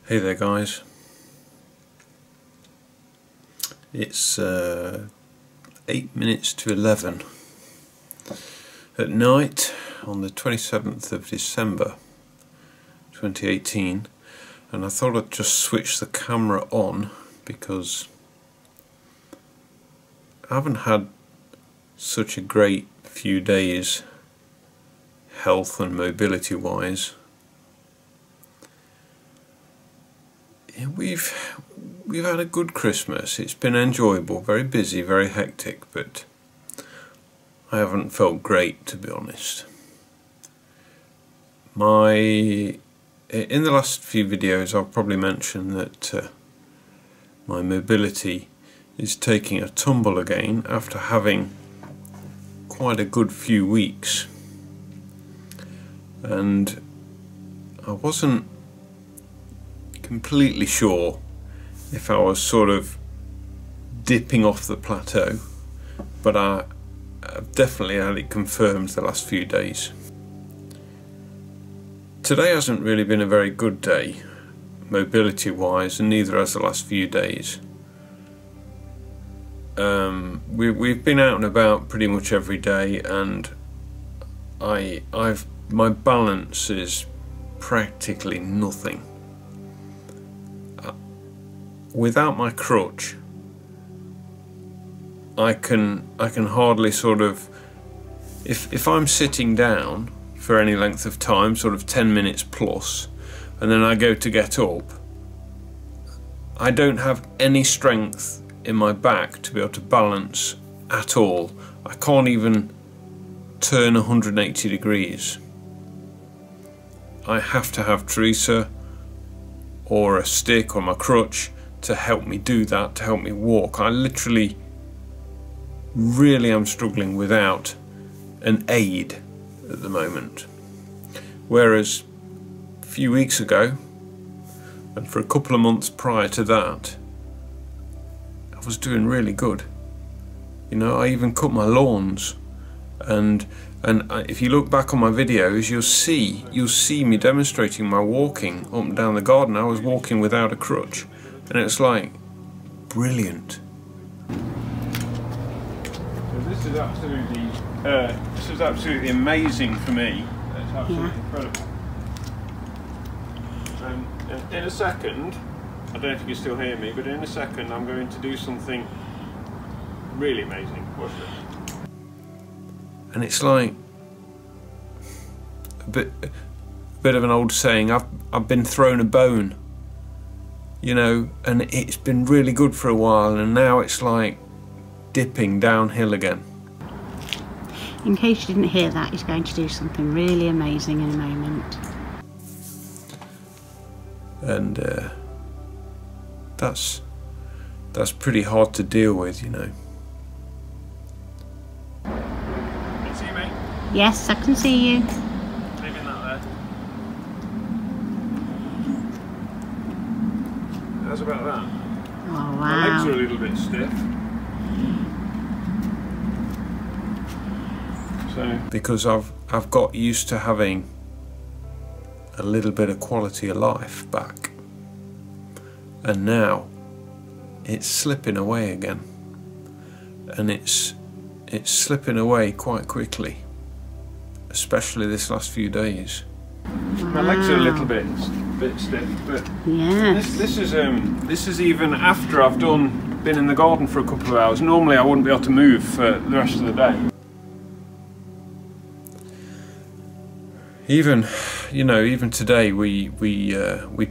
Hey there guys, it's 8 minutes to 11 at night on the 27th of December 2018, and I thought I'd just switch the camera on because I haven't had such a great few days health and mobility wise. We've had a good Christmas. It's been enjoyable, very busy, very hectic, but I haven't felt great, to be honest. In the last few videos I've probably mentioned that my mobility is taking a tumble again after having quite a good few weeks, and I wasn't completely sure if I was sort of dipping off the plateau, but I've definitely had it confirmed the last few days. Today hasn't really been a very good day mobility wise, and neither has the last few days. We've been out and about pretty much every day, and my balance is practically nothing. Without my crutch, I can hardly sort of, if I'm sitting down for any length of time, sort of 10 minutes plus, and then I go to get up, I don't have any strength in my back to be able to balance at all. I can't even turn 180 degrees. I have to have Teresa or a stick or my crutch to help me do that, to help me walk. I literally really am struggling without an aid at the moment. Whereas a few weeks ago, and for a couple of months prior to that, I was doing really good. You know, I even cut my lawns, and if you look back on my videos, you'll see me demonstrating my walking up and down the garden. I was walking without a crutch, and it's like brilliant. So this is absolutely amazing for me. It's absolutely incredible. In a second, I don't know if you can still hear me, but in a second I'm going to do something really amazing. Watch this. And it's like a bit of an old saying, I've been thrown a bone, you know, and it's been really good for a while, and now it's like dipping downhill again. In case you didn't hear that, he's going to do something really amazing in a moment. And that's pretty hard to deal with, you know. Can you see me? Yes, I can see you. Leaving that there. How's about that? Oh wow. My legs are a little bit stiff. So because I've got used to having a little bit of quality of life back, and now it's slipping away again, and it's slipping away quite quickly, especially this last few days. My legs are a little bit stiff, but yes. This is even after I've been in the garden for a couple of hours. Normally I wouldn't be able to move for the rest of the day. Even today we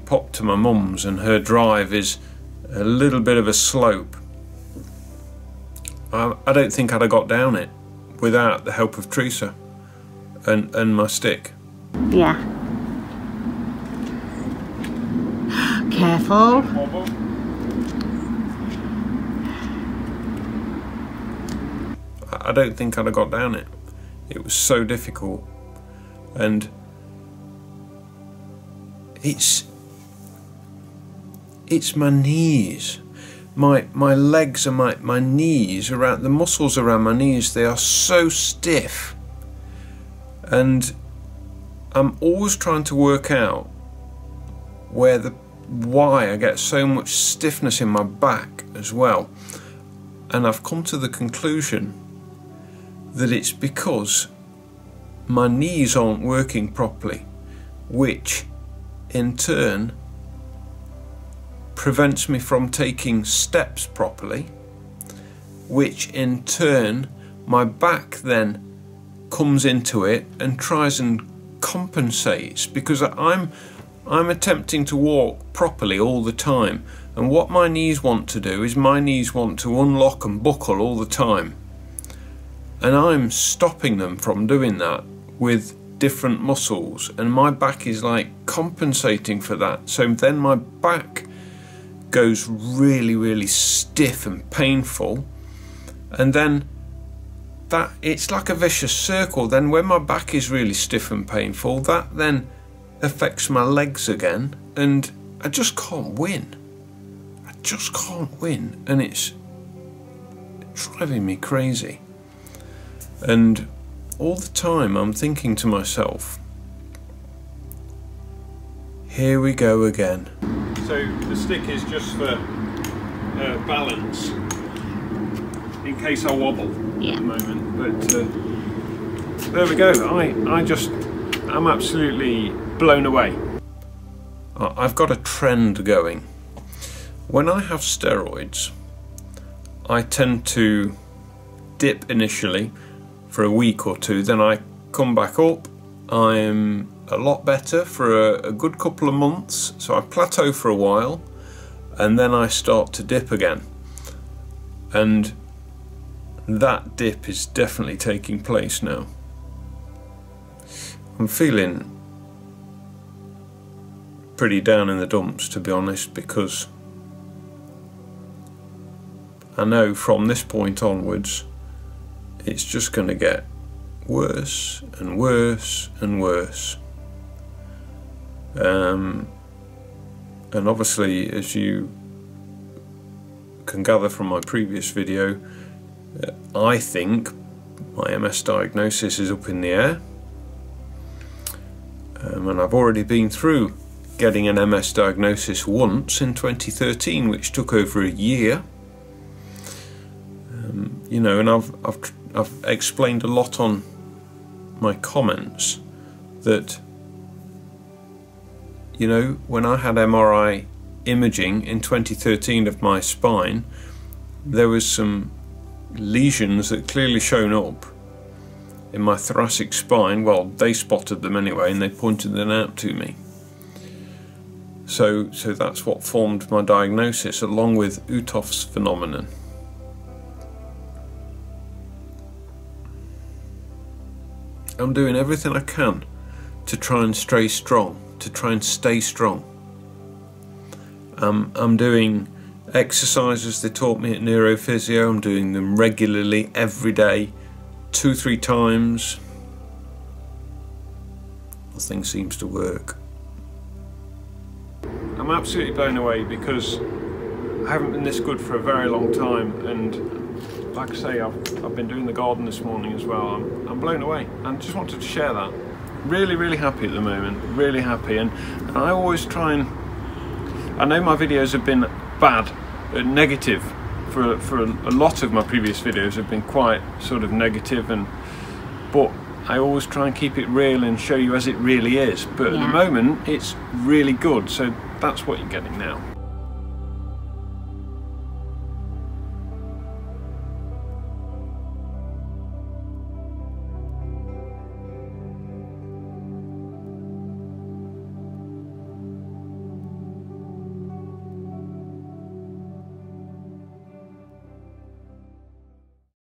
popped to my mum's, and her drive is a little bit of a slope. I don't think I'd have got down it without the help of Teresa and my stick. Yeah. Careful. I don't think I'd have got down it. It was so difficult. And it's my knees, my legs and my knees, around the muscles around my knees, they are so stiff, and I'm always trying to work out where the why I get so much stiffness in my back as well. And I've come to the conclusion that it's because my knees aren't working properly, which in turn prevents me from taking steps properly, which in turn my back then comes into it and tries and compensates, because I'm attempting to walk properly all the time, and what my knees want to do is my knees want to unlock and buckle all the time, and I'm stopping them from doing that with different muscles, and my back is like compensating for that. So then my back goes really stiff and painful, and then that it's like a vicious circle. Then when my back is really stiff and painful, that then affects my legs again, and I just can't win. I just can't win, and it's driving me crazy. And all the time I'm thinking to myself, here we go again. So the stick is just for balance in case I wobble at the moment, but there we go. I'm absolutely blown away. I've got a trend going. When I have steroids, I tend to dip initially for a week or two, then I come back up. I'm a lot better for a good couple of months, so I plateau for a while, and then I start to dip again. And that dip is definitely taking place now. I'm feeling pretty down in the dumps, to be honest, because I know from this point onwards it's just going to get worse and worse and worse. And obviously, as you can gather from my previous video, I think my MS diagnosis is up in the air, and I've already been through getting an MS diagnosis once in 2013, which took over a year. You know, and I've explained a lot on my comments that, you know, when I had MRI imaging in 2013 of my spine, there was some lesions that clearly shown up in my thoracic spine. Well, they spotted them anyway, and they pointed them out to me. So that's what formed my diagnosis, along with Uthoff's phenomenon. I'm doing everything I can to try and stay strong, I'm doing exercises they taught me at neurophysio. I'm doing them regularly, every day, 2-3 times. Nothing seems to work. I'm absolutely blown away, because I haven't been this good for a very long time, and like I say, I've been doing the garden this morning as well. I'm blown away, and just wanted to share that. Really happy at the moment, really happy. And I always try and, I know my videos have been bad, negative for a lot of my previous videos have been quite sort of negative, but I always try and keep it real and show you as it really is. But at the moment it's really good, so that's what you're getting now.